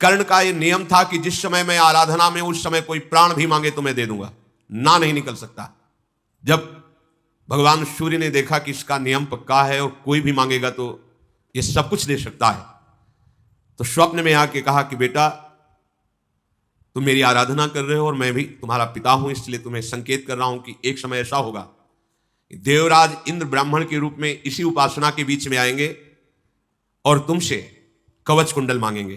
कर्ण का यह नियम था कि जिस समय मैं आराधना में, उस समय कोई प्राण भी मांगे तो मैं दे दूंगा, ना नहीं निकल सकता। जब भगवान सूर्य ने देखा कि इसका नियम पक्का है और कोई भी मांगेगा तो ये सब कुछ दे सकता है, तो स्वप्न में आके कहा कि बेटा, तुम मेरी आराधना कर रहे हो और मैं भी तुम्हारा पिता हूं, इसलिए तुम्हें संकेत कर रहा हूं कि एक समय ऐसा होगा, देवराज इंद्र ब्राह्मण के रूप में इसी उपासना के बीच में आएंगे और तुमसे कवच कुंडल मांगेंगे,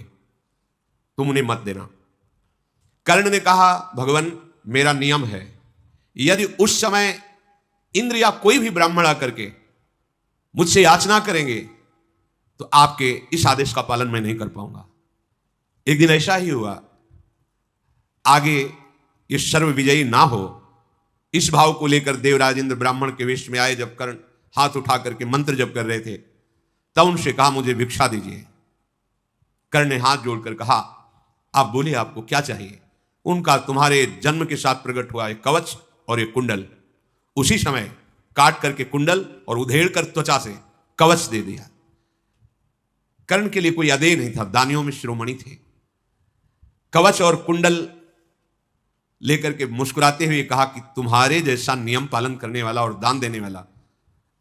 तुम उन्हें मत देना। कर्ण ने कहा, भगवान मेरा नियम है, यदि उस समय इंद्र या कोई भी ब्राह्मण आकर के मुझसे याचना करेंगे तो आपके इस आदेश का पालन मैं नहीं कर पाऊंगा। एक दिन ऐसा ही हुआ, आगे ये सर्व विजयी ना हो, इस भाव को लेकर देवराज इंद्र ब्राह्मण के वेश में आए। जब कर्ण हाथ उठा करके मंत्र जप कर रहे थे, तब उनसे कहा, मुझे भिक्षा दीजिए। कर्ण ने हाथ जोड़कर कहा, आप बोलिए, आपको क्या चाहिए? उनका तुम्हारे जन्म के साथ प्रकट हुआ एक कवच और एक कुंडल। उसी समय काट करके कुंडल और उधेड़ कर त्वचा से कवच दे दिया। कर्ण के लिए कोई अदेय नहीं था, दानियों में शिरोमणि थे। कवच और कुंडल लेकर के मुस्कुराते हुए कहा कि तुम्हारे जैसा नियम पालन करने वाला और दान देने वाला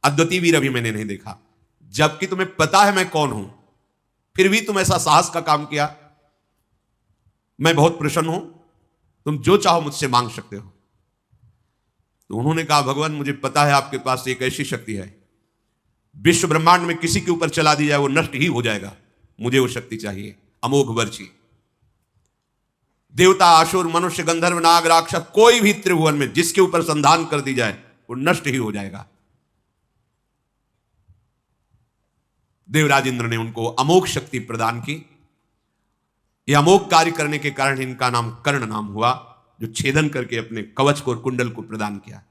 अद्वितीय वीर अभी मैंने नहीं देखा। जबकि तुम्हें पता है मैं कौन हूं, फिर भी तुम ऐसा साहस का काम किया। मैं बहुत प्रसन्न हूं, तुम जो चाहो मुझसे मांग सकते हो। तो उन्होंने कहा, भगवान मुझे पता है आपके पास एक ऐसी शक्ति है, विश्व ब्रह्मांड में किसी के ऊपर चला दी जाए वो नष्ट ही हो जाएगा, मुझे वो शक्ति चाहिए, अमोघ वर्ची। देवता, असुर, मनुष्य, गंधर्व, नाग, राक्षस, कोई भी त्रिभुवन में जिसके ऊपर संधान कर दी जाए वो नष्ट ही हो जाएगा। देवराज इंद्र ने उनको अमोघ शक्ति प्रदान की। यह अमोघ कार्य करने के कारण इनका नाम कर्ण नाम हुआ, जो छेदन करके अपने कवच को और कुंडल को प्रदान किया।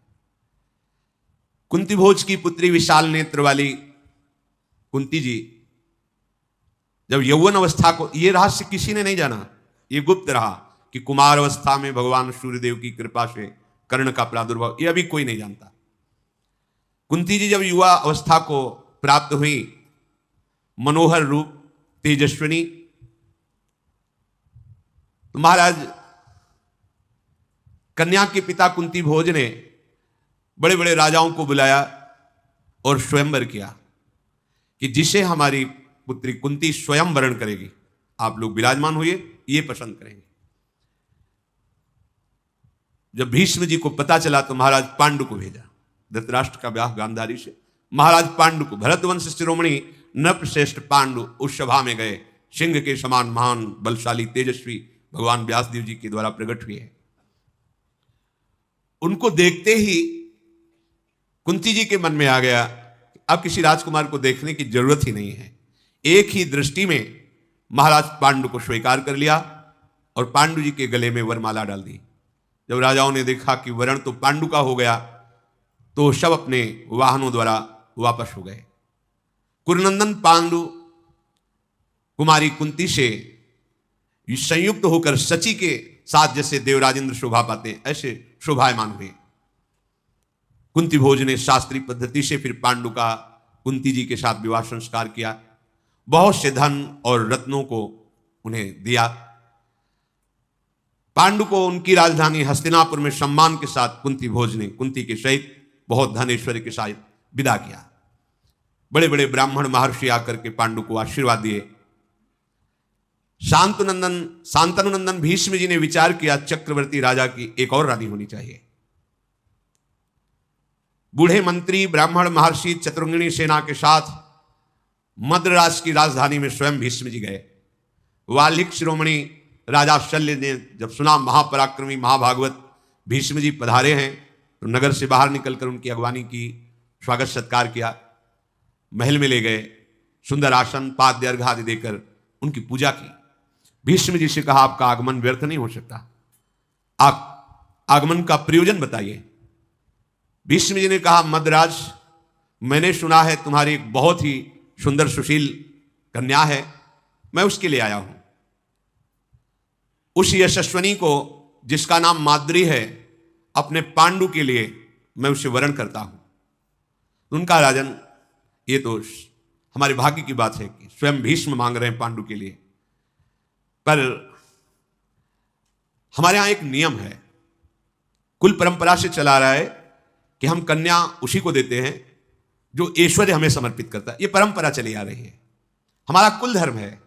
कुंती भोज की पुत्री विशाल नेत्र वाली कुंती जी जब यौवन अवस्था को, यह रहस्य किसी ने नहीं जाना, यह गुप्त रहा कि कुमार अवस्था में भगवान सूर्यदेव की कृपा से कर्ण का प्रादुर्भाव, यह अभी कोई नहीं जानता। कुंती जी जब युवा अवस्था को प्राप्त हुई, मनोहर रूप, तेजस्विनी, तो महाराज कन्या के पिता कुंती भोज ने बड़े बड़े राजाओं को बुलाया और स्वयंवर किया कि जिसे हमारी पुत्री कुंती स्वयं वरण करेगी, आप लोग विराजमान हुए, ये पसंद करेंगे। जब भीष्म जी को पता चला तो महाराज पांडु को भेजा, धृतराष्ट्र का ब्याह गांधारी से, महाराज पांडु को, भरतवंश शिरोमणि नृपश्रेष्ठ पांडु उस सभा में गए। सिंह के समान महान बलशाली तेजस्वी भगवान व्यासदेव जी के द्वारा प्रकट हुए हैं। उनको देखते ही कुंती जी के मन में आ गया, अब किसी राजकुमार को देखने की जरूरत ही नहीं है। एक ही दृष्टि में महाराज पांडु को स्वीकार कर लिया और पांडु जी के गले में वरमाला डाल दी। जब राजाओं ने देखा कि वरण तो पांडु का हो गया, तो सब अपने वाहनों द्वारा वापस हो गए। कुरुनंदन पांडु कुमारी कुंती से संयुक्त होकर सची के साथ जैसे देवराजेंद्र शोभा पाते, ऐसे शोभायमान हुए। कुंती भोज ने शास्त्रीय पद्धति से फिर पांडु का कुंती जी के साथ विवाह संस्कार किया। बहुत से धन और रत्नों को उन्हें दिया। पांडु को उनकी राजधानी हस्तिनापुर में सम्मान के साथ कुंती भोज ने कुंती के सहित बहुत धन ऐश्वर्य के साथ विदा किया। बड़े बड़े ब्राह्मण महर्षि आकर के पांडु को आशीर्वाद दिए। शांतनुनंदन भीष्म जी ने विचार किया, चक्रवर्ती राजा की एक और रानी होनी चाहिए। बूढ़े मंत्री ब्राह्मण महर्षि चतुर्ंगिणी सेना के साथ मद्रास की राजधानी में स्वयं भीष्म जी गए। वाल्मीकि शिरोमणि राजा शल्य ने जब सुना महापराक्रमी महाभागवत भीष्म जी पधारे हैं, तो नगर से बाहर निकलकर उनकी अगवानी की, स्वागत सत्कार किया, महल में ले गए, सुंदर आसन पाद्य अर्घ आदि देकर उनकी पूजा की। भीष्म जी से कहा, आपका आगमन व्यर्थ नहीं हो सकता, आप आगमन का प्रयोजन बताइए। भीष्म जी ने कहा, मद्राज, मैंने सुना है तुम्हारी एक बहुत ही सुंदर सुशील कन्या है, मैं उसके लिए आया हूं। उस यशस्वनी को जिसका नाम माद्री है, अपने पांडु के लिए मैं उसे वरण करता हूं। उनका राजन, ये तो हमारे भाग्य की बात है कि स्वयं भीष्म मांग रहे हैं पांडु के लिए। पर हमारे यहां एक नियम है, कुल परंपरा से चला रहा है कि हम कन्या उसी को देते हैं जो ऐश्वर्य हमें समर्पित करता है। ये परंपरा चली आ रही है, हमारा कुल धर्म है,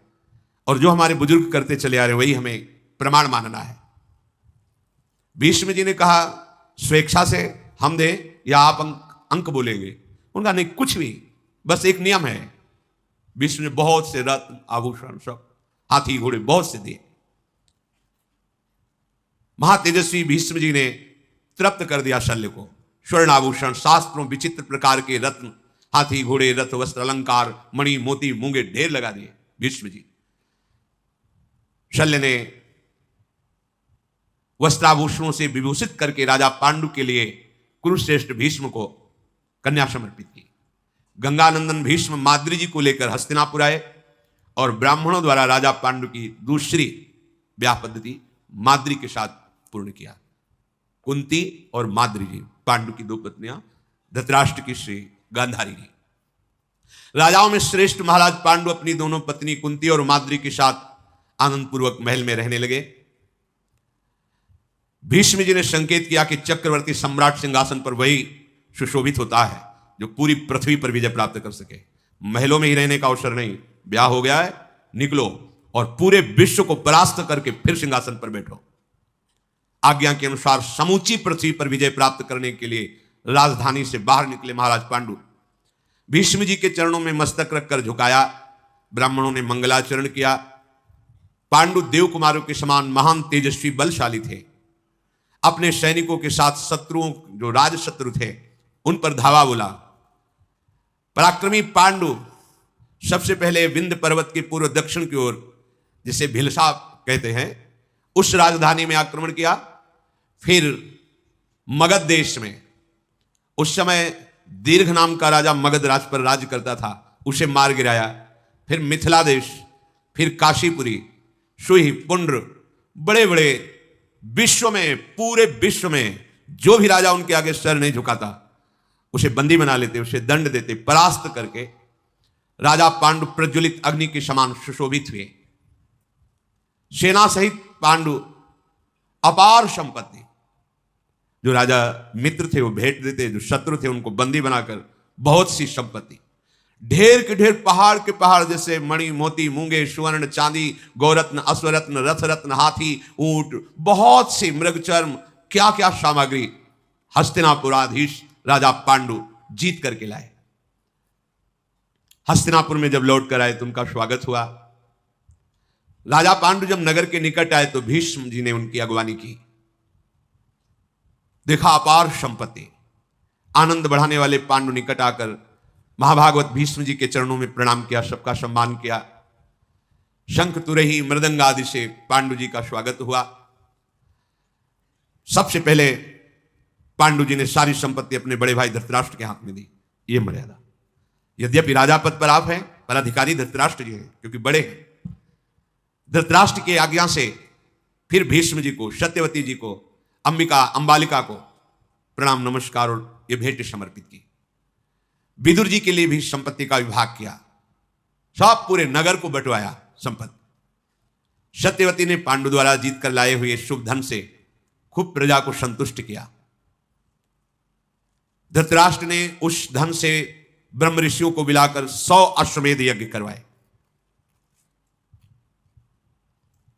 और जो हमारे बुजुर्ग करते चले आ रहे हैं वही हमें प्रमाण मानना है। भीष्म जी ने कहा स्वेच्छा से हम दें या आप अंक बोलेंगे? उनका नहीं, कुछ भी, बस एक नियम है। भीष्म ने बहुत से रत्न आभूषण सब हाथी घोड़े बहुत से दिए। महातेजस्वी भीष्म जी ने तृप्त कर दिया शल्य को। स्वर्ण आभूषण, शास्त्रों, विचित्र प्रकार के रत्न, हाथी घोड़े, रथ, वस्त्र, अलंकार, मणि, मोती, मूंगे ढेर लगा दिए भीष्म जी। शल्य ने वस्त्राभूषणों से विभूषित करके राजा पांडु के लिए कुरुश्रेष्ठ भीष्म को कन्या समर्पित की। गंगानंदन भीष्म माद्री जी को लेकर हस्तिनापुर आए और ब्राह्मणों द्वारा राजा पांडु की दूसरी ब्याह पद्धति माद्री के साथ पूर्ण किया। कुंती और माद्री जी, पांडु की दो पत्नियां, धृतराष्ट्र की श्री गांधारी जी। राजाओं में श्रेष्ठ महाराज पांडु अपनी दोनों पत्नी कुंती और माद्री के साथ आनंद पूर्वक महल में रहने लगे। भीष्म जी ने संकेत किया कि चक्रवर्ती सम्राट सिंहासन पर वही सुशोभित होता है जो पूरी पृथ्वी पर विजय प्राप्त कर सके। महलों में ही रहने का अवसर नहीं, ब्याह हो गया है, निकलो और पूरे विश्व को परास्त करके फिर सिंहासन पर बैठो। आज्ञा के अनुसार समूची पृथ्वी पर विजय प्राप्त करने के लिए राजधानी से बाहर निकले महाराज पांडु। भीष्म जी के चरणों में मस्तक रखकर झुकाया। ब्राह्मणों ने मंगलाचरण किया। पांडु देव कुमारों के समान महान तेजस्वी बलशाली थे। अपने सैनिकों के साथ शत्रुओं, जो राज शत्रु थे, उन पर धावा बोला। पराक्रमी पांडु सबसे पहले विंध्य पर्वत के पूर्व दक्षिण की ओर, जिसे भिलसा कहते हैं, उस राजधानी में आक्रमण किया। फिर मगध देश में, उस समय दीर्घ नाम का राजा मगध राज पर राज्य करता था, उसे मार गिराया। फिर मिथिला देश, फिर काशीपुरी, सुई, पुंड्र, बड़े बड़े विश्व में, पूरे विश्व में जो भी राजा उनके आगे सर नहीं झुकाता उसे बंदी बना लेते, उसे दंड देते। परास्त करके राजा पांडु प्रज्वलित अग्नि के समान सुशोभित हुए। सेना सहित पांडु अपार संपत्ति, जो राजा मित्र थे वो भेंट देते, जो शत्रु थे उनको बंदी बनाकर बहुत सी संपत्ति, ढेर के ढेर, पहाड़ के पहाड़, जैसे मणि, मोती, मूंगे, स्वर्ण, चांदी, गौरत्न, अश्वरत्न, रथरत्न, हाथी, ऊंट, बहुत सी मृगचर्म, क्या क्या सामग्री हस्तिनापुराधीश राजा पांडु जीत करके लाए। हस्तिनापुर में जब लौट कर आए तो उनका स्वागत हुआ। राजा पांडु जब नगर के निकट आए तो भीष्म जी ने उनकी अगवानी की। देखा अपार संपत्ति। आनंद बढ़ाने वाले पांडु निकट आकर महाभागवत भीष्म जी के चरणों में प्रणाम किया, सबका सम्मान किया। शंख, तुरही, मृदंग आदि से पांडु जी का स्वागत हुआ। सबसे पहले पांडु जी ने सारी संपत्ति अपने बड़े भाई धृतराष्ट्र के हाथ में दी। ये मर्यादा, यद्यपि राजा पद पर आप हैं, पर अधिकारी धृतराष्ट्र जी हैं, क्योंकि बड़े हैं। धृतराष्ट्र की आज्ञा से फिर भीष्म जी को, सत्यवती जी को, अंबिका, अंबालिका को प्रणाम, नमस्कार और ये भेंट समर्पित की। विदुर जी के लिए भी संपत्ति का विभाग किया। सब पूरे नगर को बंटवाया संपत्ति। सत्यवती ने पांडु द्वारा जीत कर लाए हुए शुभ धन से खूब प्रजा को संतुष्ट किया। धृतराष्ट्र ने उस धन से ब्रह्म ऋषियों को बुलाकर 100 अश्वमेध यज्ञ करवाए।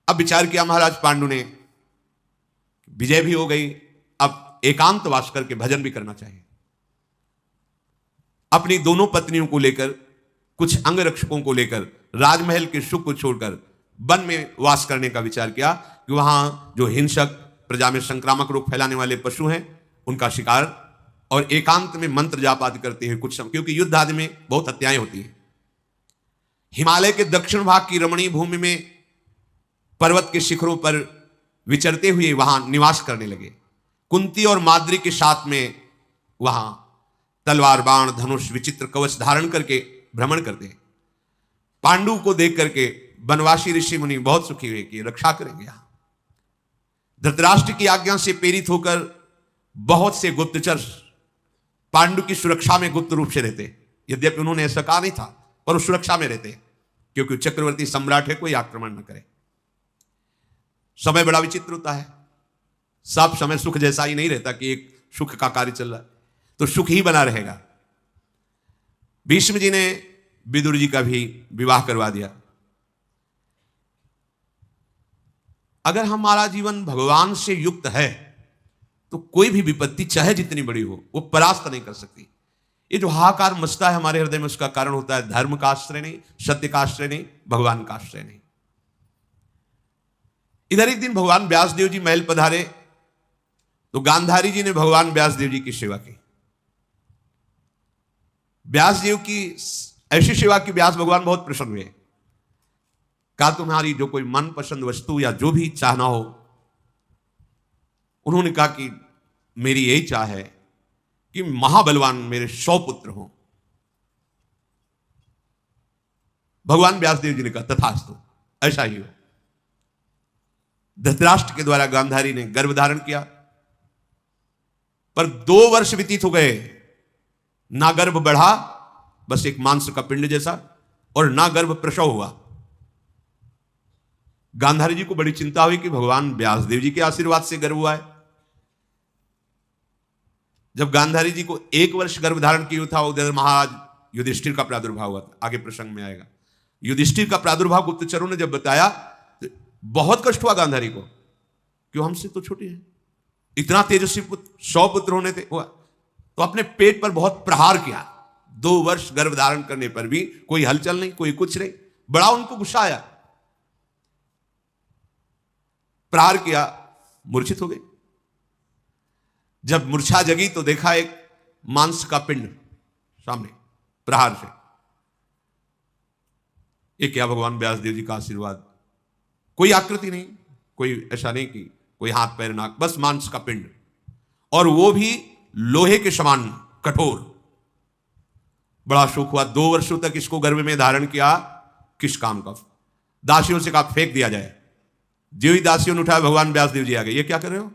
अब विचार किया महाराज पांडु ने, विजय भी हो गई, अब एकांतवास करके भजन भी करना चाहिए। अपनी दोनों पत्नियों को लेकर, कुछ अंगरक्षकों को लेकर राजमहल के सुख को छोड़कर वन में वास करने का विचार किया कि वहां जो हिंसक, प्रजा में संक्रामक रोग फैलाने वाले पशु हैं उनका शिकार, और एकांत में मंत्र जाप आदि करते हैं कुछ समय, क्योंकि युद्ध आदि में बहुत हत्याएं होती हैं। हिमालय के दक्षिण भाग की रमणीय भूमि में पर्वत के शिखरों पर विचरते हुए वहां निवास करने लगे। कुंती और माद्री के साथ में वहां तलवार, बाण, धनुष, विचित्र कवच धारण करके भ्रमण करते। पांडु को देख करके वनवासी ऋषि मुनि बहुत सुखी हुए कि रक्षा करेंगे। यहां धृतराष्ट्र की आज्ञा से प्रेरित होकर बहुत से गुप्तचर पांडु की सुरक्षा में गुप्त रूप से रहते। यद्यपि उन्होंने ऐसा कहा नहीं था, पर वो सुरक्षा में रहते, क्योंकि चक्रवर्ती सम्राट है, कोई आक्रमण न करे। समय बड़ा विचित्र होता है, सब समय सुख जैसा ही नहीं रहता कि एक सुख का कार्य चल रहा है तो सुख ही बना रहेगा। भीष्म जी ने विदुर जी का भी विवाह करवा दिया। अगर हमारा जीवन भगवान से युक्त है तो कोई भी विपत्ति चाहे जितनी बड़ी हो वो परास्त नहीं कर सकती। ये जो हाहाकार मचता है हमारे हृदय में उसका कारण होता है धर्म का आश्रय नहीं, सत्य का आश्रय नहीं, भगवान का आश्रय नहीं। इधर एक दिन भगवान व्यासदेव जी महल पधारे तो गांधारी जी ने भगवान व्यासदेव जी की सेवा की। व्यासदेव की ऐसी सेवा की व्यास भगवान बहुत प्रसन्न हुए। कहा तुम्हारी जो कोई मनपसंद वस्तु या जो भी चाहना हो। उन्होंने कहा कि मेरी यही चाह है कि महाबलवान मेरे 100 पुत्र हों। भगवान व्यासदेव जी ने कहा तथास्तु, ऐसा ही हो। धृतराष्ट्र के द्वारा गांधारी ने गर्भ धारण किया, पर 2 वर्ष व्यतीत हो गए, ना गर्भ बढ़ा, बस एक मांस का पिंड जैसा, और ना गर्भ प्रसव हुआ। गांधारी जी को बड़ी चिंता हुई कि भगवान व्यासदेव जी के आशीर्वाद से गर्भ हुआ है। जब गांधारी जी को 1 वर्ष गर्भ धारण किया था उधर महाराज युधिष्ठिर का प्रादुर्भाव हुआ था। आगे प्रसंग में आएगा। युधिष्ठिर का प्रादुर्भाव गुप्तचरों ने जब बताया तो बहुत कष्ट हुआ गांधारी को, क्यों हमसे तो छोटे हैं, इतना तेजस्वी पुत्र 100 पुत्र होने थे हुआ। तो अपने पेट पर बहुत प्रहार किया। 2 वर्ष गर्भ धारण करने पर भी कोई हलचल नहीं, कोई कुछ नहीं। बड़ा उनको गुस्सा आया, प्रहार किया, मूर्छित हो गए। जब मूर्छा जगी तो देखा एक मांस का पिंड सामने प्रहार से। ये क्या भगवान व्यासदेव जी का आशीर्वाद, कोई आकृति नहीं, कोई ऐसा नहीं कि कोई हाथ पैर नाक, बस मांस का पिंड, और वो भी लोहे के समान कठोर। बड़ा शोक हुआ। 2 वर्षों तक इसको गर्भ में धारण किया, किस काम का। दासियों से कहा फेंक दिया जाए। जो ही दासियों ने उठाया भगवान व्यासदेव जी आ गए। ये क्या कर रहे हो?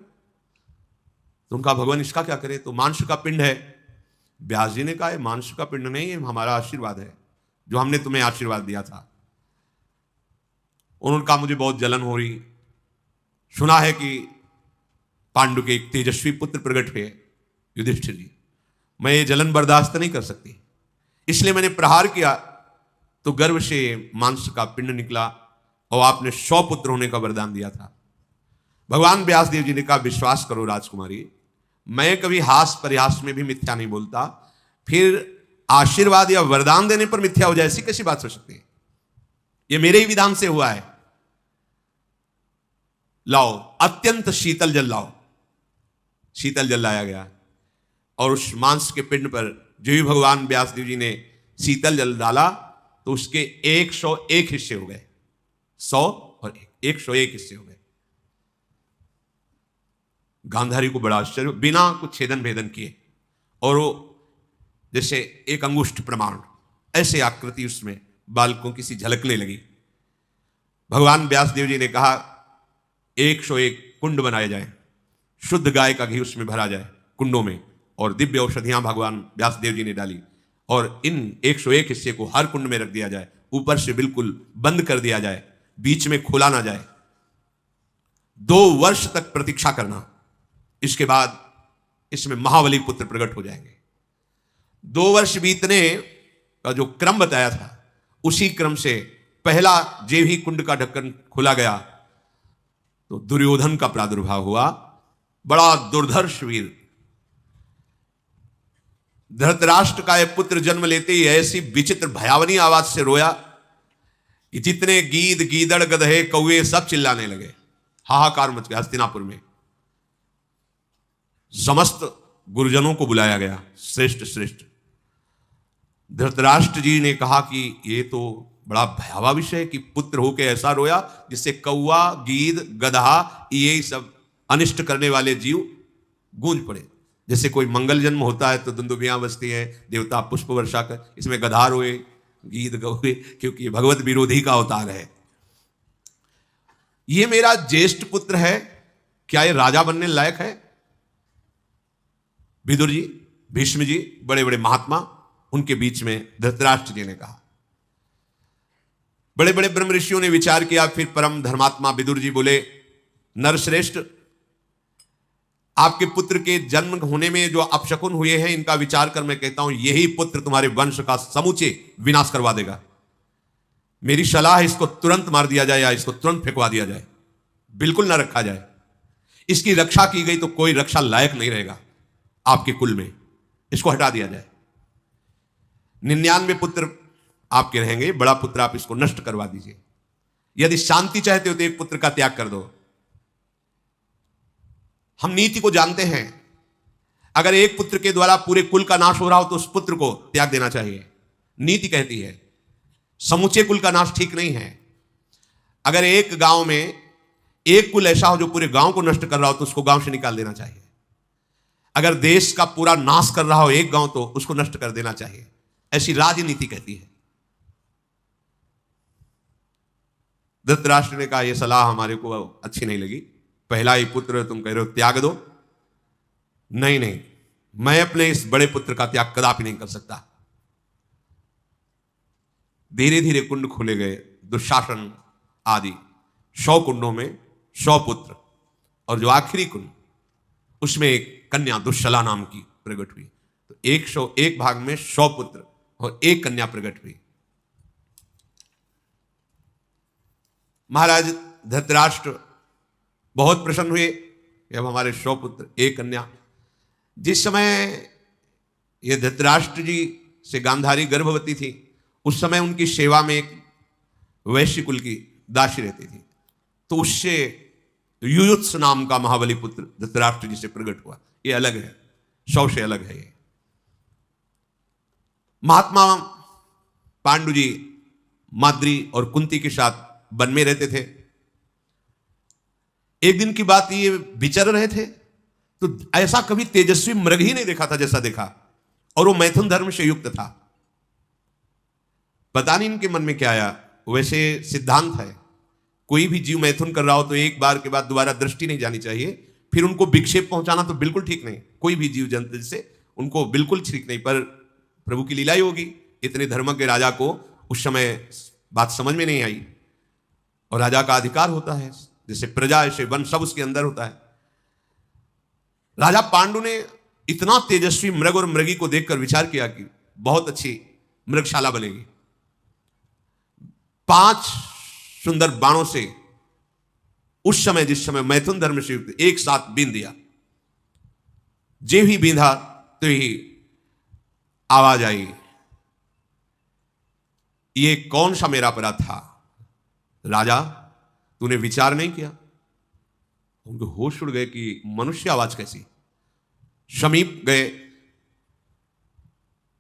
तो उनका भगवान इसका क्या करे? तो मांस का पिंड है। व्यास जी ने कहा मांस का पिंड नहीं, हमारा आशीर्वाद है जो हमने तुम्हें आशीर्वाद दिया था। उन्होंने कहा मुझे बहुत जलन हो रही, सुना है कि पांडु के एक तेजस्वी पुत्र प्रकट हुए युधिष्ठिर जी, मैं ये जलन बर्दाश्त नहीं कर सकती, इसलिए मैंने प्रहार किया तो गर्भ से मांस का पिंड निकला और आपने 100 पुत्र होने का वरदान दिया था। भगवान व्यासदेव जी ने कहा विश्वास करो राजकुमारी, मैं कभी हास परिहास में भी मिथ्या नहीं बोलता, फिर आशीर्वाद या वरदान देने पर मिथ्या हो जाए ऐसी कैसी बात हो सकती है? ये मेरे ही विधान से हुआ है। लाओ अत्यंत शीतल जल लाओ। शीतल जल लाया गया और उस मांस के पिंड पर जो भी भगवान व्यासदेव जी ने शीतल जल डाला तो उसके 101 हिस्से हो गए। 100 और 101 हिस्से हो गए। गांधारी को बड़ा आश्चर्य, बिना कुछ छेदन भेदन किए, और वो जैसे एक अंगुष्ठ प्रमाण ऐसे आकृति उसमें बालकों की सी झलकने लगी। भगवान व्यासदेव जी ने कहा 101 कुंड बनाए जाए, शुद्ध गाय का घी उसमें भरा जाए कुंडों में, और दिव्य औषधियां भगवान व्यासदेव जी ने डाली, और इन 101 हिस्से को हर कुंड में रख दिया जाए, ऊपर से बिल्कुल बंद कर दिया जाए, बीच में खोला ना जाए। 2 वर्ष तक प्रतीक्षा करना, इसके बाद इसमें महाबली पुत्र प्रकट हो जाएंगे। 2 वर्ष बीतने का जो क्रम बताया था उसी क्रम से पहला जेब ही कुंड का ढक्कन खोला गया तो दुर्योधन का प्रादुर्भाव हुआ। बड़ा दुर्धर्ष वीर, धृतराष्ट्र का यह पुत्र जन्म लेते ही ऐसी विचित्र भयावनी आवाज से रोया कि जितने गीद गीदड़ गधे कौवे सब चिल्लाने लगे। हाहाकार मच गया हस्तिनापुर में। समस्त गुरुजनों को बुलाया गया, श्रेष्ठ श्रेष्ठ। धृतराष्ट्र जी ने कहा कि ये तो बड़ा भयावह विषय है कि पुत्र होके ऐसा रोया जिससे कौवा गीद गधा ये सब अनिष्ट करने वाले जीव गूंज पड़े। जैसे कोई मंगल जन्म होता है तो दुंदुभियां बजती हैं, देवता पुष्प वर्षा कर, इसमें गधा रोए गीद गौए, क्योंकि भगवत विरोधी का अवतार है। ये मेरा ज्येष्ठ पुत्र है, क्या ये राजा बनने लायक है? विदुर जी, भीष्म जी, बड़े बड़े महात्मा, उनके बीच में धृतराष्ट्र जी ने कहा। बड़े बड़े ब्रह्म ऋषियों ने विचार किया। फिर परम धर्मात्मा विदुर जी बोले नरश्रेष्ठ, आपके पुत्र के जन्म होने में जो अपशकुन हुए हैं, इनका विचार कर मैं कहता हूं यही पुत्र तुम्हारे वंश का समूचे विनाश करवा देगा। मेरी सलाह है, इसको तुरंत मार दिया जाए या इसको तुरंत फेंकवा दिया जाए, बिल्कुल ना रखा जाए। इसकी रक्षा की गई तो कोई रक्षा लायक नहीं रहेगा आपके कुल में, इसको हटा दिया जाए। 99 पुत्र आपके रहेंगे, बड़ा पुत्र आप इसको नष्ट करवा दीजिए। यदि शांति चाहते हो तो एक पुत्र का त्याग कर दो। हम नीति को जानते हैं, अगर एक पुत्र के द्वारा पूरे कुल का नाश हो रहा हो तो उस पुत्र को त्याग देना चाहिए। नीति कहती है समूचे कुल का नाश ठीक नहीं है। अगर एक गांव में एक कुल ऐसा हो जो पूरे गांव को नष्ट कर रहा हो तो उसको गांव से निकाल देना चाहिए। अगर देश का पूरा नाश कर रहा हो एक गांव तो उसको नष्ट कर देना चाहिए। ऐसी राजनीति कहती है। धृतराष्ट्र ने कहा यह सलाह हमारे को अच्छी नहीं लगी, पहला ही पुत्र तुम कह रहे हो त्याग दो। नहीं नहीं, मैं अपने इस बड़े पुत्र का त्याग कदापि नहीं कर सकता। धीरे धीरे कुंड खोले गए, दुशासन आदि 100 कुंडों में 100 पुत्र, और जो आखिरी कुंड उसमें एक कन्या दुश्शला नाम की प्रकट हुई। तो 101 भाग में 100 पुत्र और एक कन्या प्रकट हुई। महाराज धृतराष्ट्र बहुत प्रसन्न हुए, अब हमारे 100 पुत्र एक कन्या। जिस समय ये धृतराष्ट्र जी से गांधारी गर्भवती थी, उस समय उनकी सेवा में एक वैश्य कुल की दासी रहती थी। तो उससे युयुत्स नाम का महाबली पुत्र धृतराष्ट्र जी से प्रकट हुआ। ये अलग है, 100 से अलग है ये। महात्मा पांडु जी माद्री और कुंती के साथ वन में रहते थे। एक दिन की बात, ये विचर रहे थे तो ऐसा कभी तेजस्वी मृग ही नहीं देखा था जैसा देखा, और वो मैथुन धर्म से युक्त था। पता नहीं इनके मन में क्या आया। वैसे सिद्धांत है कोई भी जीव मैथुन कर रहा हो तो एक बार के बाद दोबारा दृष्टि नहीं जानी चाहिए, फिर उनको विक्षेप पहुंचाना तो बिल्कुल ठीक नहीं। कोई भी जीव जंतु से उनको बिल्कुल ठीक नहीं, पर प्रभु की लीला ही होगी। इतने धर्मज्ञ राजा को उस समय बात समझ में नहीं आई, और राजा का अधिकार होता है, जैसे प्रजा ऐसे वन सब उसके अंदर होता है। राजा पांडु ने इतना तेजस्वी मृग और मृगी को देखकर विचार किया कि बहुत अच्छी मृगशाला बनेगी। 5 सुंदर बाणों से उस समय जिस समय मैथुन धर्म से युक्त एक साथ बीन दिया। जे ही बींधा तो ही आवाज आई, ये कौन सा मेरा अपराध था राजा, तूने विचार नहीं किया? उनको होश उड़ गए कि मनुष्य आवाज कैसी। समीप गए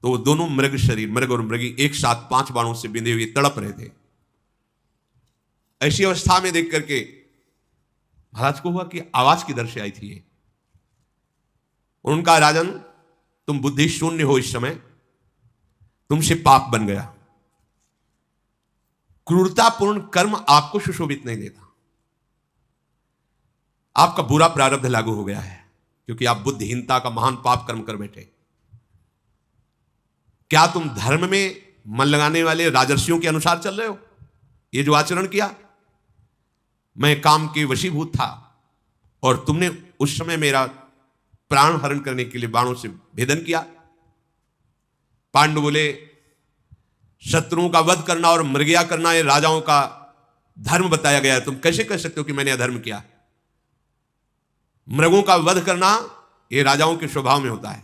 तो वो दोनों मृग शरीर, मृग और मृगी एक साथ 5 बाणों से बिंधे हुए तड़प रहे थे। ऐसी अवस्था में देख करके महाराज को हुआ कि आवाज किधर से आई थी ये। उनका राजन, तुम बुद्धि शून्य हो, इस समय तुमसे पाप बन गया। क्रूरतापूर्ण कर्म आपको सुशोभित नहीं देता। आपका बुरा प्रारब्ध लागू हो गया है, क्योंकि आप बुद्धिहीनता का महान पाप कर्म कर बैठे। क्या तुम धर्म में मन लगाने वाले राजर्षियों के अनुसार चल रहे हो? ये जो आचरण किया, मैं काम के वशीभूत था और तुमने उस समय मेरा प्राण हरण करने के लिए बाणों से भेदन किया। पांडु बोले, शत्रुओं का वध करना और मृगया करना ये राजाओं का धर्म बताया गया है, तुम कैसे कह सकते हो कि मैंने अधर्म किया? मृगों का वध करना ये राजाओं के स्वभाव में होता है।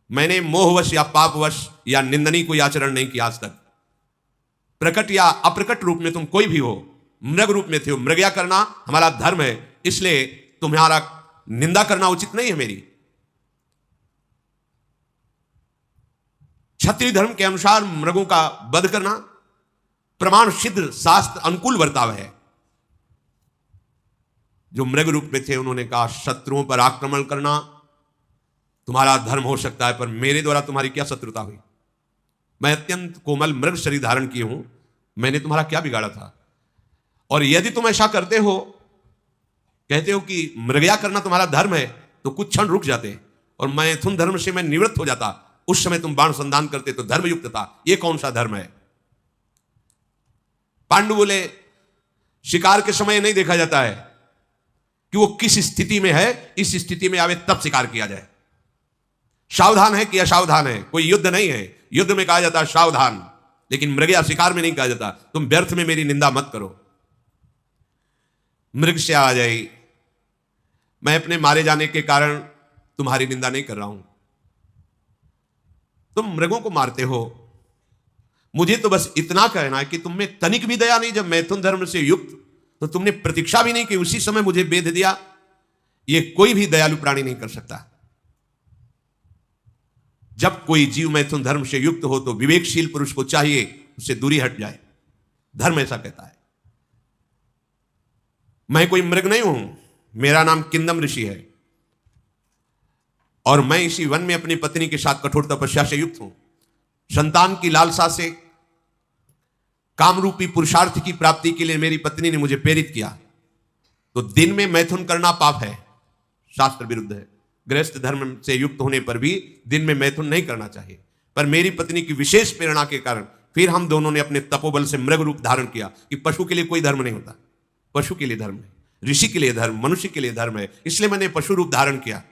मैंने मोहवश या पापवश या निंदनीय कोई आचरण नहीं किया आज तक। प्रकट या अप्रकट रूप में तुम कोई भी हो, मृग रूप में थे हो, मृगया करना हमारा धर्म है, इसलिए तुम्हारा निंदा करना उचित नहीं है मेरी। क्षत्रिय धर्म के अनुसार मृगों का वध करना प्रमाण सिद्ध शास्त्र अनुकूल बर्ताव है। जो मृग रूप में थे उन्होंने कहा, शत्रुओं पर आक्रमण करना तुम्हारा धर्म हो सकता है, पर मेरे द्वारा तुम्हारी क्या शत्रुता हुई? मैं अत्यंत कोमल मृग शरीर धारण किए हूं, मैंने तुम्हारा क्या बिगाड़ा था? और यदि तुम ऐसा करते हो, कहते हो कि मृगया करना तुम्हारा धर्म है, तो कुछ क्षण रुक जाते और मैथुन धर्म से मैं निवृत्त हो जाता। उस समय तुम बाण संधान करते तो धर्मयुक्त था। यह कौन सा धर्म है? पांडु बोले, शिकार के समय नहीं देखा जाता है, कि वो किस स्थिति में है, इस स्थिति में आवे तब शिकार किया जाए। सावधान है कि असावधान है, कोई युद्ध नहीं है। युद्ध में कहा जाता है सावधान, लेकिन मृग या शिकार में नहीं कहा जाता तुम व्यर्थ में मेरी निंदा मत करो। मृग से आ जाए, मैं अपने मारे जाने के कारण तुम्हारी निंदा नहीं कर रहा हूं। तुम मृगों को मारते हो, मुझे तो बस इतना कहना है कि तुम में तनिक भी दया नहीं। जब मैथुन धर्म से युक्त तो तुमने प्रतीक्षा भी नहीं की, उसी समय मुझे बेध दिया। यह कोई भी दयालु प्राणी नहीं कर सकता। जब कोई जीव मैथुन धर्म से युक्त हो तो विवेकशील पुरुष को चाहिए उससे दूरी हट जाए। धर्म ऐसा कहता है। मैं कोई मृग नहीं हूं, मेरा नाम किंदम ऋषि है और मैं इसी वन में अपनी पत्नी के साथ कठोर तपस्या से युक्त हूं। संतान की लालसा से कामरूपी पुरुषार्थ की प्राप्ति के लिए मेरी पत्नी ने मुझे प्रेरित किया। तो दिन में मैथुन करना पाप है, शास्त्र विरुद्ध है। गृहस्थ धर्म से युक्त होने पर भी दिन में मैथुन नहीं करना चाहिए। पर मेरी पत्नी की विशेष प्रेरणा के कारण फिर हम दोनों ने अपने तपोबल से मृग रूप धारण किया कि पशु के लिए कोई धर्म नहीं होता, पशु के लिए धर्म है, ऋषि के लिए धर्म, मनुष्य के लिए धर्म है। इसलिए मैंने पशु रूप धारण किया।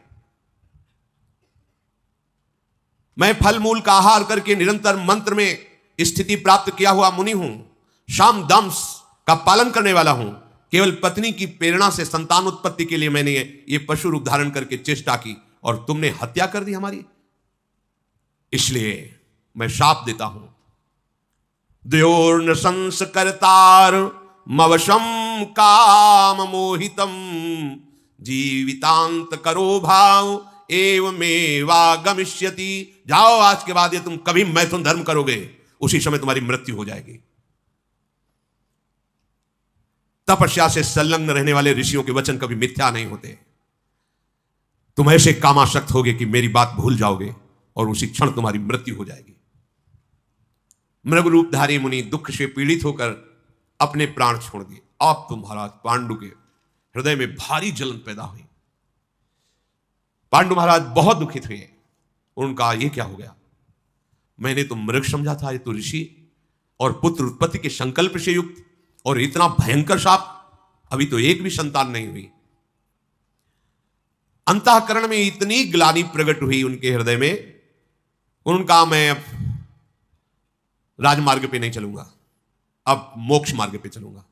मैं फल मूल का आहार करके निरंतर मंत्र में स्थिति प्राप्त किया हुआ मुनि हूं। शाम दम्स का पालन करने वाला हूं। केवल पत्नी की प्रेरणा से संतान उत्पत्ति के लिए मैंने ये पशु रूप धारण करके चेष्टा की और तुमने हत्या कर दी हमारी। इसलिए मैं शाप देता हूं। द्योर्न संस्कर्तार मवशम काम मोहितम जीवितांत करो भाव एवमेवागमिष्यति। जाओ, आज के बाद ये तुम कभी मैथुन धर्म करोगे उसी समय तुम्हारी मृत्यु हो जाएगी। तपस्या से संलग्न रहने वाले ऋषियों के वचन कभी मिथ्या नहीं होते। तुम ऐसे कामासक्त होगे कि मेरी बात भूल जाओगे और उसी क्षण तुम्हारी मृत्यु हो जाएगी। मृग रूपधारी मुनि दुख से पीड़ित होकर अपने प्राण छोड़ दिए। अब तो महाराज पांडु के हृदय में भारी जलन पैदा हुई। पांडु महाराज बहुत दुखित हुए। उनका ये क्या हो गया? मैंने तो मृग समझा था, ये तो ऋषि और पुत्र उत्पत्ति के संकल्प से युक्त, और इतना भयंकर शाप। अभी तो एक भी संतान नहीं हुई। अंतःकरण में इतनी ग्लानि प्रकट हुई उनके हृदय में। उनका मैं अब राजमार्ग पे नहीं चलूंगा, अब मोक्ष मार्ग पे चलूंगा।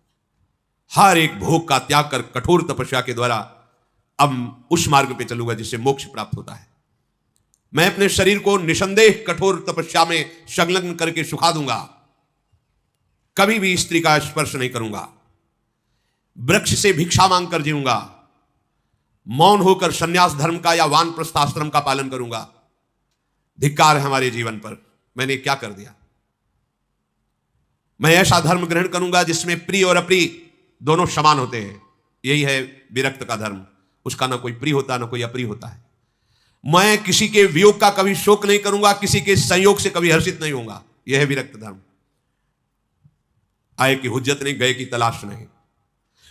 हर एक भोग का त्याग कर कठोर तपस्या के द्वारा अब उस मार्ग पे चलूंगा जिससे मोक्ष प्राप्त होता है। मैं अपने शरीर को निसंदेह कठोर तपस्या में संलग्न करके सुखा दूंगा। कभी भी स्त्री का स्पर्श नहीं करूंगा। वृक्ष से भिक्षा मांगकर जीऊंगा। मौन होकर संन्यास धर्म का या वानप्रस्थ आश्रम का पालन करूंगा। धिक्कार है हमारे जीवन पर, मैंने क्या कर दिया। मैं ऐसा धर्म ग्रहण करूंगा जिसमें प्रिय और अप्रिय दोनों समान होते हैं। यही है विरक्त का धर्म। उसका ना कोई प्रिय होता ना कोई अप्रिय होता है। मैं किसी के वियोग का कभी शोक नहीं करूंगा, किसी के संयोग से कभी हर्षित नहीं होऊंगा। यह है विरक्त धर्म। आए की हुज्जत नहीं, गए की तलाश नहीं।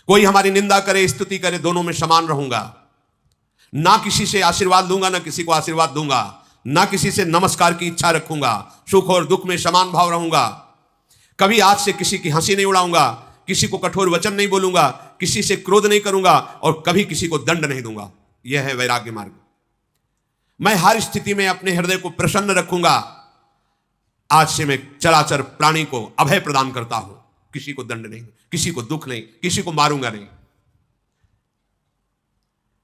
कोई हमारी निंदा करे स्तुति करे, दोनों में समान रहूंगा। ना किसी से आशीर्वाद दूंगा ना किसी को आशीर्वाद दूंगा। ना किसी से नमस्कार की इच्छा रखूंगा। सुख और दुख में समान भाव रहूंगा। कभी आज से किसी की हंसी नहीं उड़ाऊंगा। किसी को कठोर वचन नहीं बोलूंगा। किसी से क्रोध नहीं करूंगा और कभी किसी को दंड नहीं दूंगा। यह है वैराग्य मार्ग। मैं हर स्थिति में अपने हृदय को प्रसन्न रखूंगा। आज से मैं चराचर प्राणी को अभय प्रदान करता हूं। किसी को दंड नहीं, किसी को दुख नहीं, किसी को मारूंगा नहीं।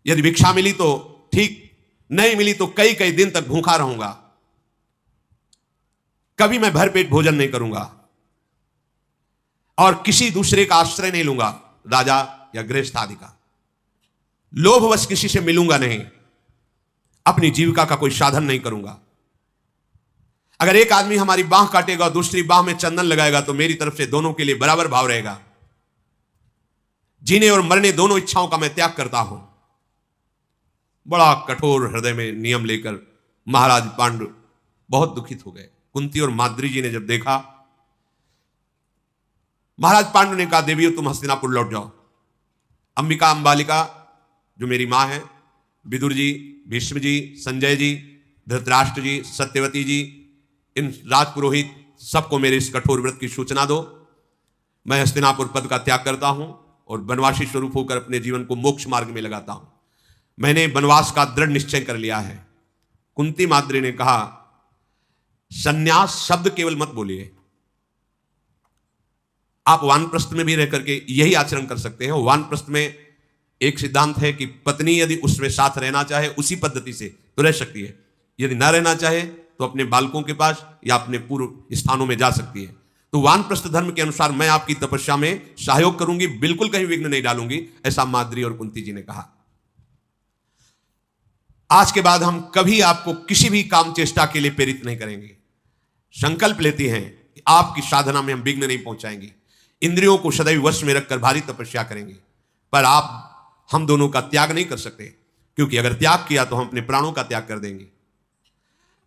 यदि भिक्षा मिली तो ठीक, नहीं मिली तो कई कई दिन तक भूखा रहूंगा। कभी मैं भरपेट भोजन नहीं करूंगा और किसी दूसरे का आश्रय नहीं लूंगा, राजा या गृहस्थ आदि का। लोभवश किसी से मिलूंगा नहीं। अपनी जीविका का कोई साधन नहीं करूंगा। अगर एक आदमी हमारी बांह काटेगा और दूसरी बांह में चंदन लगाएगा तो मेरी तरफ से दोनों के लिए बराबर भाव रहेगा। जीने और मरने दोनों इच्छाओं का मैं त्याग करता हूं। बड़ा कठोर हृदय में नियम लेकर महाराज पांडु बहुत दुखित हो गए। कुंती और माद्री जी ने जब देखा, महाराज पांडु ने कहा, देवियों तुम हस्तिनापुर लौट जाओ। अंबिका अंबालिका जो मेरी मां है, विदुर जी, भीष्म जी, संजय जी, धृतराष्ट्र जी, सत्यवती जी, इन राजपुरोहित सबको मेरे इस कठोर व्रत की सूचना दो। मैं हस्तिनापुर पद का त्याग करता हूं। और वनवासी स्वरूप होकर अपने जीवन को मोक्ष मार्ग में लगाता हूं। मैंने वनवास का दृढ़ निश्चय कर लिया है। कुंती माद्री ने कहा, सन्यास शब्द केवल मत बोलिए, आप वानप्रस्थ में भी रह करके यही आचरण कर सकते हैं। वानप्रस्थ में एक सिद्धांत है कि पत्नी यदि उसमें साथ रहना चाहे उसी पद्धति से तो रह सकती है, यदि ना रहना चाहे तो अपने बालकों के पास या अपने पूर्व स्थानों में जा सकती है। तो वानप्रस्थ धर्म के अनुसार मैं आपकी तपस्या में सहयोग करूंगी, बिल्कुल कहीं विघ्न नहीं डालूंगी, ऐसा माद्री और कुंती जी ने कहा। आज के बाद हम कभी आपको किसी भी काम चेष्टा के लिए प्रेरित नहीं करेंगे। संकल्प लेते हैं कि आपकी साधना में हम विघ्न नहीं पहुंचाएंगे। इंद्रियों को सदैव वश में रखकर भारी तपस्या करेंगे, पर हम दोनों का त्याग नहीं कर सकते, क्योंकि अगर त्याग किया तो हम अपने प्राणों का त्याग कर देंगे।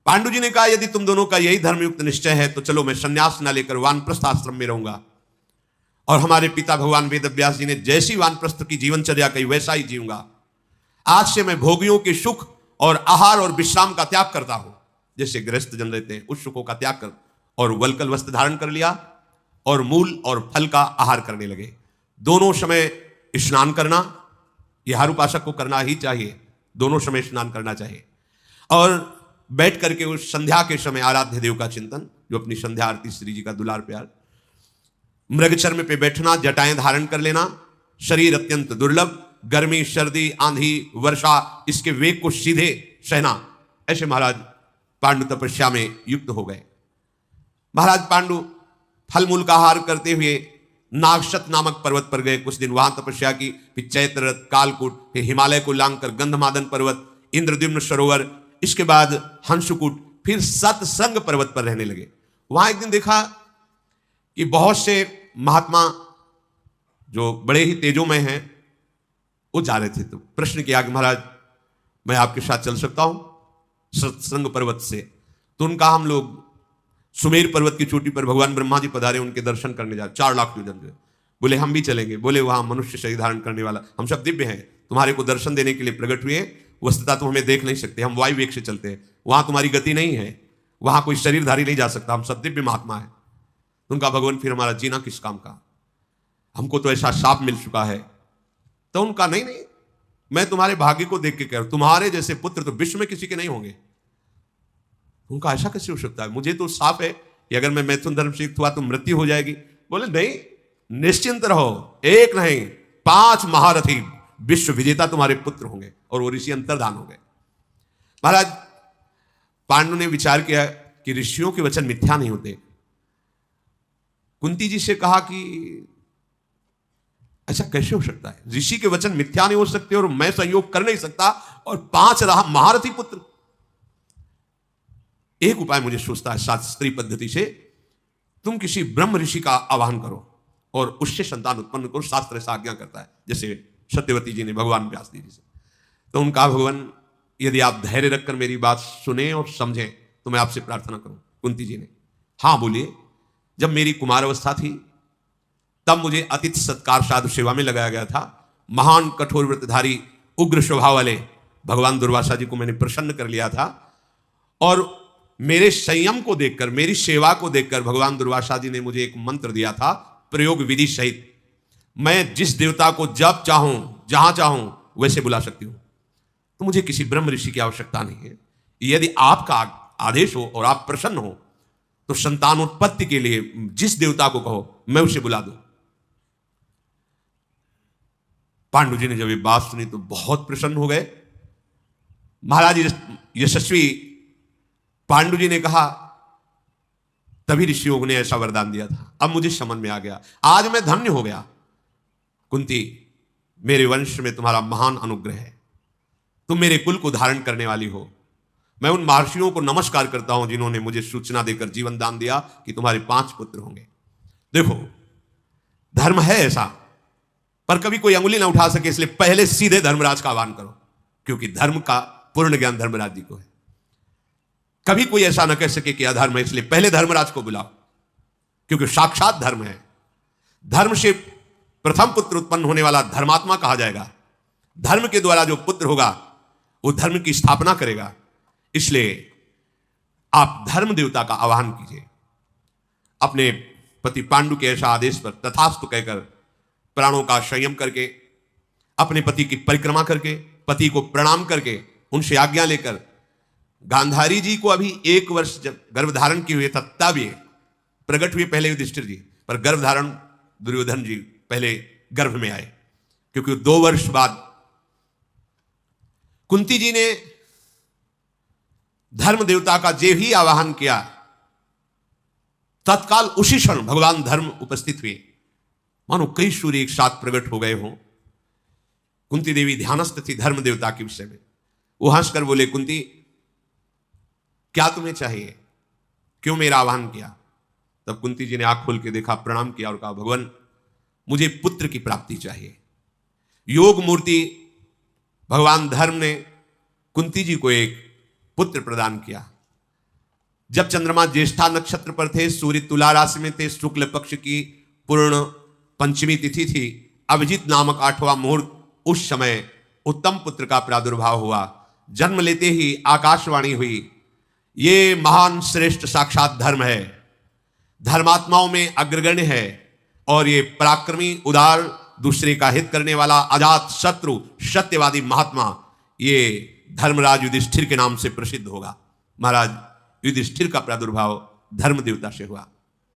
पांडु जी ने कहा, यदि तुम दोनों का यही धर्मयुक्त निश्चय है तो चलो, मैं संन्यास न लेकर वानप्रस्थ आश्रम में रहूंगा। और हमारे पिता भगवान वेदव्यास जी ने जैसी वानप्रस्थ की जीवनचर्या कही वैसा ही जीऊंगा। आज से मैं भोगियों के सुख और आहार और विश्राम का त्याग करता हूं, जैसे गृहस्थ जन रहते हैं उस सुखों का त्याग कर, और वल्कल वस्त्र धारण कर लिया और मूल और फल का आहार करने लगे। दोनों समय स्नान करना, यह हर उपासक को करना ही चाहिए, दोनों समय स्नान करना चाहिए। और बैठ करके उस संध्या के समय आराध्य देव का चिंतन, जो अपनी संध्या आरती श्री जी का दुलार प्यार, मृगचर्म पे बैठना, जटाएं धारण कर लेना, शरीर अत्यंत दुर्लभ, गर्मी सर्दी आंधी वर्षा इसके वेग को सीधे सहना, ऐसे महाराज पांडु तपस्या में युक्त हो गए। महाराज पांडु फल मूल का आहार करते हुए नागशत नामक पर्वत पर गए, कुछ दिन वहां तपस्या की, फिर चैत्ररथ, कालकूट, फिर हिमालय को लांघकर गंधमादन पर्वत, इंद्रद्युम्न सरोवर, इसके बाद हंसकूट, फिर सत्संग पर्वत पर रहने लगे। वहां एक दिन देखा कि बहुत से महात्मा जो बड़े ही तेजोमय हैं वो जा रहे थे। तो प्रश्न किया कि महाराज मैं आपके साथ चल सकता हूं सत्संग पर्वत से? तो उनका, हम लोग सुमेर पर्वत की चोटी पर भगवान ब्रह्मा जी पधारे, उनके दर्शन करने जा, 4 लाख योजन जो। बोले हम भी चलेंगे। बोले वहां मनुष्य शरीर धारण करने वाला, हम सब दिव्य हैं, तुम्हारे को दर्शन देने के लिए प्रकट हुए, वस्तुतः तुम हमें देख नहीं सकते, हम वायु वेग से चलते हैं, वहां तुम्हारी गति नहीं है, वहां कोई शरीरधारी नहीं जा सकता, हम सब दिव्य महात्मा है। उनका, भगवान फिर हमारा जीना किस काम का, हमको तो ऐसा शाप मिल चुका है। तो उनका, नहीं नहीं, मैं तुम्हारे भाग्य को देख के कह रहा हूं, तुम्हारे जैसे पुत्र तो विश्व में किसी के नहीं होंगे। उनका, ऐसा कैसे हो सकता है, मुझे तो साफ है कि अगर मैं मैथुन धर्म से युक्त हुआ तो मृत्यु हो जाएगी। बोले नहीं, निश्चिंत रहो, एक नहीं 5 महारथी विश्व विजेता तुम्हारे पुत्र होंगे। और वो ऋषि अंतर्धान हो गए। महाराज पांडु ने विचार किया कि ऋषियों के वचन मिथ्या नहीं होते। कुंती जी से कहा कि ऐसा कैसे हो सकता है, ऋषि के वचन मिथ्या नहीं हो सकते और मैं संयोग कर नहीं सकता, और 5 महारथी पुत्र। एक उपाय मुझे सोचता है शास्त्रीय पद्धति से, तुम किसी ब्रह्म ऋषि का आवाहन करो और उससे संतान उत्पन्न करो, शास्त्र ऐसा आज्ञा करता है, जैसे सत्यवती जी ने भगवान व्यास जी से। तो उनका, भगवान यदि आप धैर्य रखकर मेरी बात सुने और समझें तो मैं आपसे प्रार्थना करूं। कुंती जी ने, हाँ बोलिए। जब मेरी कुमार अवस्था थी तब मुझे अतिथि सत्कार साधु सेवा में लगाया गया था। महान कठोर व्रतधारी उग्र स्वभाव वाले भगवान दुर्वासा जी को मैंने प्रसन्न कर लिया था, और मेरे संयम को देखकर, मेरी सेवा को देखकर भगवान दुर्वासा जी ने मुझे एक मंत्र दिया था प्रयोग विधि सहित। मैं जिस देवता को जब चाहूं जहां चाहूं वैसे बुला सकती हूं, तो मुझे किसी ब्रह्म ऋषि की आवश्यकता नहीं है। यदि आपका आदेश हो और आप प्रसन्न हो तो संतानोत्पत्ति के लिए जिस देवता को कहो मैं उसे बुला दूं। पांडु जी ने जब ये बात सुनी तो बहुत प्रसन्न हो गए। महाराज यशस्वी पांडु जी ने कहा, तभी ऋषियों ने ऐसा वरदान दिया था, अब मुझे समझ में आ गया, आज मैं धन्य हो गया। कुंती, मेरे वंश में तुम्हारा महान अनुग्रह है, तुम मेरे कुल को धारण करने वाली हो। मैं उन महर्षियों को नमस्कार करता हूं जिन्होंने मुझे सूचना देकर जीवन दान दिया कि तुम्हारे 5 पुत्र होंगे। देखो, धर्म है ऐसा, पर कभी कोई अंगुली ना उठा सके, इसलिए पहले सीधे धर्मराज का आह्वान करो, क्योंकि धर्म का पूर्ण ज्ञान धर्मराज जी को है। कभी कोई ऐसा ना कह सके कि अधर्म है, इसलिए पहले धर्मराज को बुलाओ, क्योंकि साक्षात धर्म है। धर्म से प्रथम पुत्र उत्पन्न होने वाला धर्मात्मा कहा जाएगा। धर्म के द्वारा जो पुत्र होगा वो धर्म की स्थापना करेगा। इसलिए आप धर्म देवता का आवाहन कीजिए। अपने पति पांडु के ऐसा आदेश पर तथास्तु कहकर प्राणों का संयम करके, अपने पति की परिक्रमा करके, पति को प्रणाम करके, उनसे आज्ञा लेकर, गांधारी जी को अभी 1 वर्ष जब गर्भधारण किए हुए था तब ये प्रकट हुए पहले युधिष्ठिर जी, पर गर्भधारण दुर्योधन जी पहले गर्भ में आए, क्योंकि 2 वर्ष बाद कुंती जी ने धर्म देवता का जे ही आवाहन किया, तत्काल उसी क्षण भगवान धर्म उपस्थित हुए, मानो कई सूर्य एक साथ प्रकट हो गए हों। कुंती देवी ध्यानस्थ थी धर्म देवता के विषय में। वो हंसकर बोले, कुंती क्या तुम्हें चाहिए, क्यों मेरा आह्वान किया? तब कुंती जी ने आंख खोल के देखा, प्रणाम किया और कहा, भगवान मुझे पुत्र की प्राप्ति चाहिए। योग मूर्ति भगवान धर्म ने कुंती जी को एक पुत्र प्रदान किया। जब चंद्रमा ज्येष्ठा नक्षत्र पर थे, सूर्य तुला राशि में थे, शुक्ल पक्ष की पूर्ण पंचमी तिथि थी, अभिजीत नामक 8वां मुहूर्त, उस समय उत्तम पुत्र का प्रादुर्भाव हुआ। जन्म लेते ही आकाशवाणी हुई, ये महान श्रेष्ठ साक्षात धर्म है, धर्मात्माओं में अग्रगण्य है, और ये पराक्रमी उदार दूसरे का हित करने वाला अजात शत्रु सत्यवादी महात्मा, ये धर्मराज युधिष्ठिर के नाम से प्रसिद्ध होगा। महाराज युधिष्ठिर का प्रादुर्भाव धर्म देवता से हुआ।